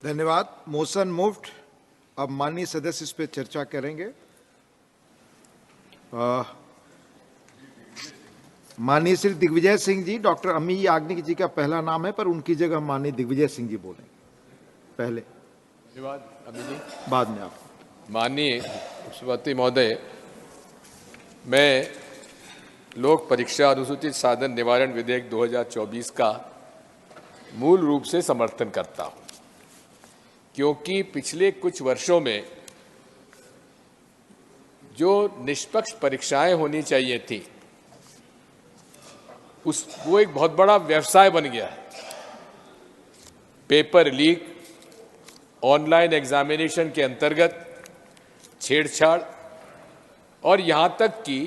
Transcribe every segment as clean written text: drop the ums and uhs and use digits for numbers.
धन्यवाद। Motion moved. अब माननीय सदस्य इस पर चर्चा करेंगे। माननीय श्री दिग्विजय सिंह जी, डॉक्टर अमी याग्निक जी का पहला नाम है, पर उनकी जगह माननीय दिग्विजय सिंह जी बोलेंगे पहले। धन्यवाद अमी जी। बाद में आप। माननीय उपसभापति महोदय, मैं लोक परीक्षा अनुसूचित साधन निवारण विधेयक 2024 का मूल रूप से समर्थन करता हूं, क्योंकि पिछले कुछ वर्षों में जो निष्पक्ष परीक्षाएं होनी चाहिए थी वो एक बहुत बड़ा व्यवसाय बन गया है। पेपर लीक, ऑनलाइन एग्जामिनेशन के अंतर्गत छेड़छाड़ और यहां तक कि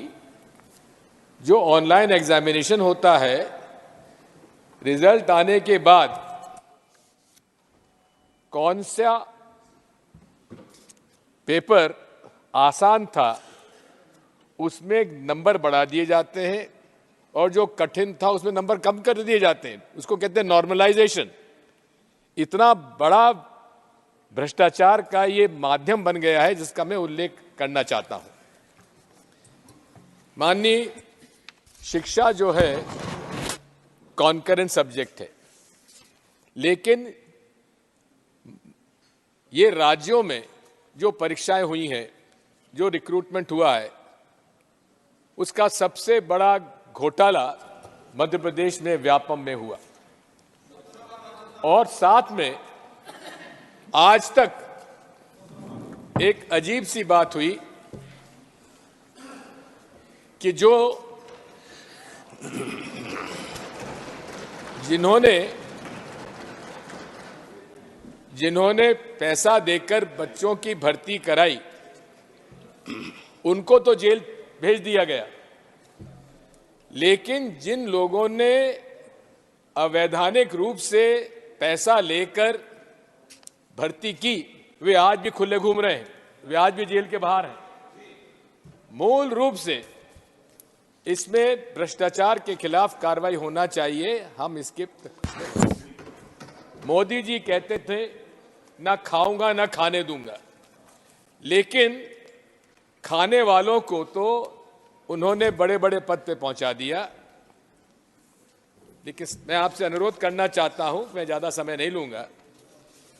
जो ऑनलाइन एग्जामिनेशन होता है, रिजल्ट आने के बाद कौन सा पेपर आसान था उसमें नंबर बढ़ा दिए जाते हैं और जो कठिन था उसमें नंबर कम कर दिए जाते हैं। उसको कहते हैं नॉर्मलाइजेशन। इतना बड़ा भ्रष्टाचार का ये माध्यम बन गया है, जिसका मैं उल्लेख करना चाहता हूं। माननीय, शिक्षा जो है कॉन्करेंट सब्जेक्ट है, लेकिन ये राज्यों में जो परीक्षाएं हुई हैं, जो रिक्रूटमेंट हुआ है, उसका सबसे बड़ा घोटाला मध्य प्रदेश में व्यापम में हुआ। और साथ में आज तक एक अजीब सी बात हुई कि जिन्होंने पैसा देकर बच्चों की भर्ती कराई, उनको तो जेल भेज दिया गया, लेकिन जिन लोगों ने अवैधानिक रूप से पैसा लेकर भर्ती की, वे आज भी खुले घूम रहे हैं, वे आज भी जेल के बाहर हैं। मूल रूप से इसमें भ्रष्टाचार के खिलाफ कार्रवाई होना चाहिए। हम इसके मोदी जी कहते थे, ना खाऊंगा ना खाने दूंगा, लेकिन खाने वालों को तो उन्होंने बड़े बड़े पद पे पहुंचा दिया। लेकिन मैं आपसे अनुरोध करना चाहता हूं, मैं ज्यादा समय नहीं लूंगा।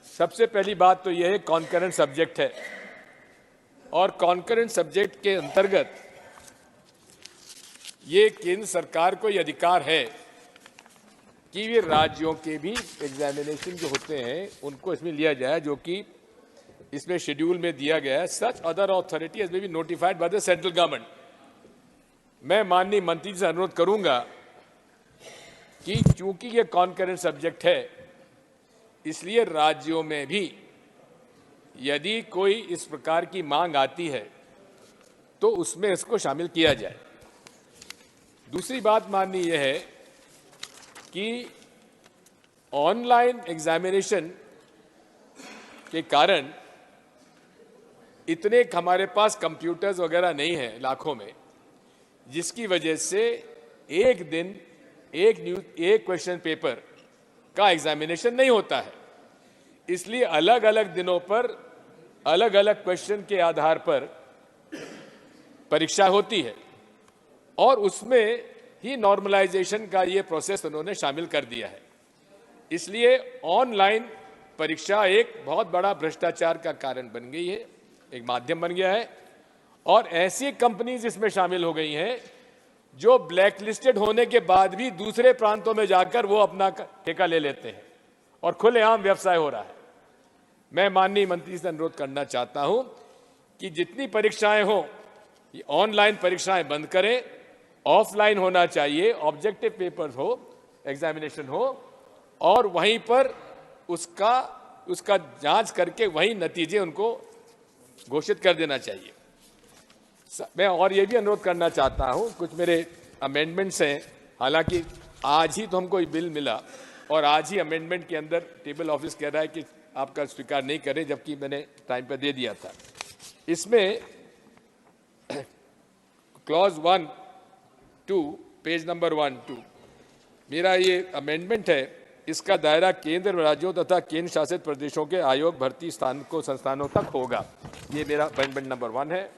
सबसे पहली बात तो यह है, कॉन्करेंट सब्जेक्ट है और कॉन्करेंट सब्जेक्ट के अंतर्गत ये केंद्र सरकार को यह अधिकार है कि ये राज्यों के भी एग्जामिनेशन जो होते हैं उनको इसमें लिया जाए, जो कि इसमें शेड्यूल में दिया गया है। Such other authority has be notified by the central government. मैं माननीय मंत्री से अनुरोध करूंगा कि चूंकि ये कॉन्करेंट सब्जेक्ट है, इसलिए राज्यों में भी यदि कोई इस प्रकार की मांग आती है तो उसमें इसको शामिल किया जाए। दूसरी बात माननीय यह है कि ऑनलाइन एग्जामिनेशन के कारण इतने हमारे पास कंप्यूटर्स वगैरह नहीं है लाखों में, जिसकी वजह से एक दिन एक क्वेश्चन पेपर का एग्जामिनेशन नहीं होता है। इसलिए अलग अलग दिनों पर अलग अलग क्वेश्चन के आधार पर परीक्षा होती है और उसमें ही नॉर्मलाइजेशन का ये प्रोसेस उन्होंने शामिल कर दिया है। इसलिए ऑनलाइन परीक्षा एक बहुत बड़ा भ्रष्टाचार का कारण बन गई है, एक माध्यम बन गया है। और ऐसी कंपनीज इसमें शामिल हो गई हैं जो ब्लैकलिस्टेड होने के बाद भी दूसरे प्रांतों में जाकर वो अपना ठेका ले लेते हैं और खुलेआम व्यवसाय हो रहा है। मैं माननीय मंत्री से अनुरोध करना चाहता हूं कि जितनी परीक्षाएं हो, ये ऑनलाइन परीक्षाएं बंद करें, ऑफलाइन होना चाहिए, ऑब्जेक्टिव पेपर्स हो, एग्जामिनेशन हो और वहीं पर उसका जांच करके वही नतीजे उनको घोषित कर देना चाहिए। मैं और ये भी अनुरोध करना चाहता हूं, कुछ मेरे अमेंडमेंट्स हैं। हालांकि आज ही तो हमको ये बिल मिला और आज ही अमेंडमेंट के अंदर टेबल ऑफिस कह रहा है कि आपका स्वीकार नहीं करें, जबकि मैंने टाइम पर दे दिया था। इसमें क्लॉज 1(2) पेज नंबर 1(2) मेरा ये अमेंडमेंट है इसका दायरा केंद्र, राज्यों तथा केंद्र शासित प्रदेशों के आयोग भर्ती संस्थानों तक होगा। ये मेरा अमेंडमेंट नंबर 1 है।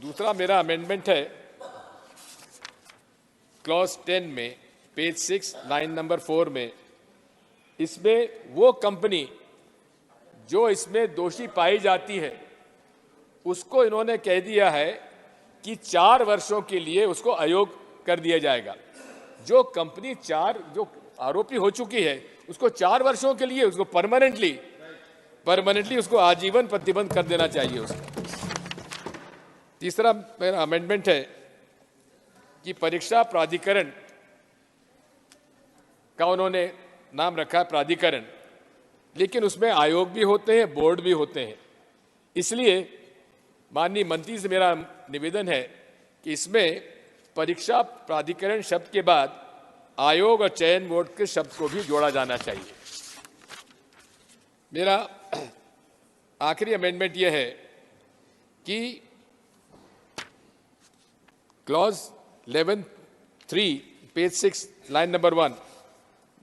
दूसरा मेरा अमेंडमेंट है क्लॉज 10 में, पेज 6, लाइन नंबर 4 में। इसमें वो कंपनी जो इसमें दोषी पाई जाती है उसको इन्होंने कह दिया है कि 4 वर्षों के लिए उसको अयोग कर दिया जाएगा। जो कंपनी जो आरोपी हो चुकी है उसको 4 वर्षों के लिए उसको परमानेंटली उसको आजीवन प्रतिबंध कर देना चाहिए उसको। तीसरा मेरा अमेंडमेंट है कि परीक्षा प्राधिकरण का उन्होंने नाम रखा है प्राधिकरण, लेकिन उसमें आयोग भी होते हैं, बोर्ड भी होते हैं। इसलिए माननीय मंत्री से मेरा निवेदन है कि इसमें परीक्षा प्राधिकरण शब्द के बाद आयोग और चयन बोर्ड के शब्द को भी जोड़ा जाना चाहिए। मेरा आखिरी अमेंडमेंट यह है कि क्लॉज 11(3) पेज 6 लाइन नंबर 1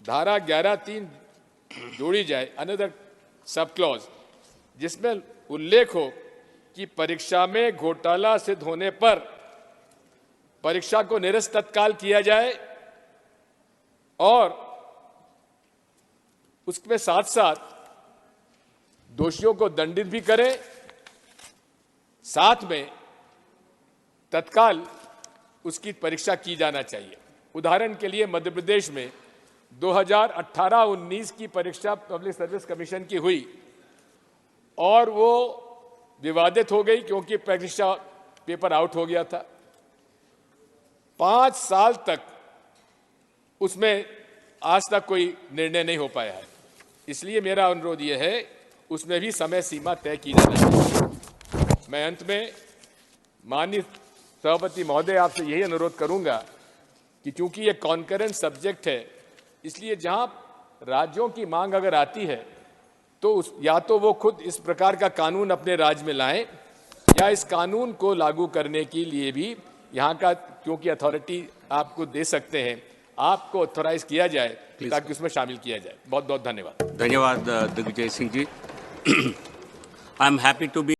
धारा 11(3) जोड़ी जाए, अनदर सब क्लॉज, जिसमें उल्लेख हो कि परीक्षा में घोटाला सिद्ध होने पर परीक्षा को निरस्त तत्काल किया जाए और उसके साथ साथ दोषियों को दंडित भी करें, साथ में तत्काल उसकी परीक्षा की जाना चाहिए। उदाहरण के लिए मध्य प्रदेश में 2018-19 की परीक्षा पब्लिक सर्विस कमीशन की हुई और वो विवादित हो गई क्योंकि परीक्षा पेपर आउट हो गया था। 5 साल तक उसमें आज तक कोई निर्णय नहीं हो पाया है। इसलिए मेरा अनुरोध यह है उसमें भी समय सीमा तय की जानी चाहिए। मैं अंत में माननीय सभापति महोदय आपसे यही अनुरोध करूंगा कि चूंकि ये कॉन्करेंट सब्जेक्ट है, इसलिए जहां राज्यों की मांग अगर आती है तो या तो वो खुद इस प्रकार का कानून अपने राज्य में लाएं या इस कानून को लागू करने के लिए भी यहाँ का, क्योंकि अथॉरिटी आपको दे सकते हैं, आपको ऑथोराइज किया जाए ताकि उसमें शामिल किया जाए। बहुत बहुत धन्यवाद। धन्यवाद Digvijay Singh ji. I am happy to B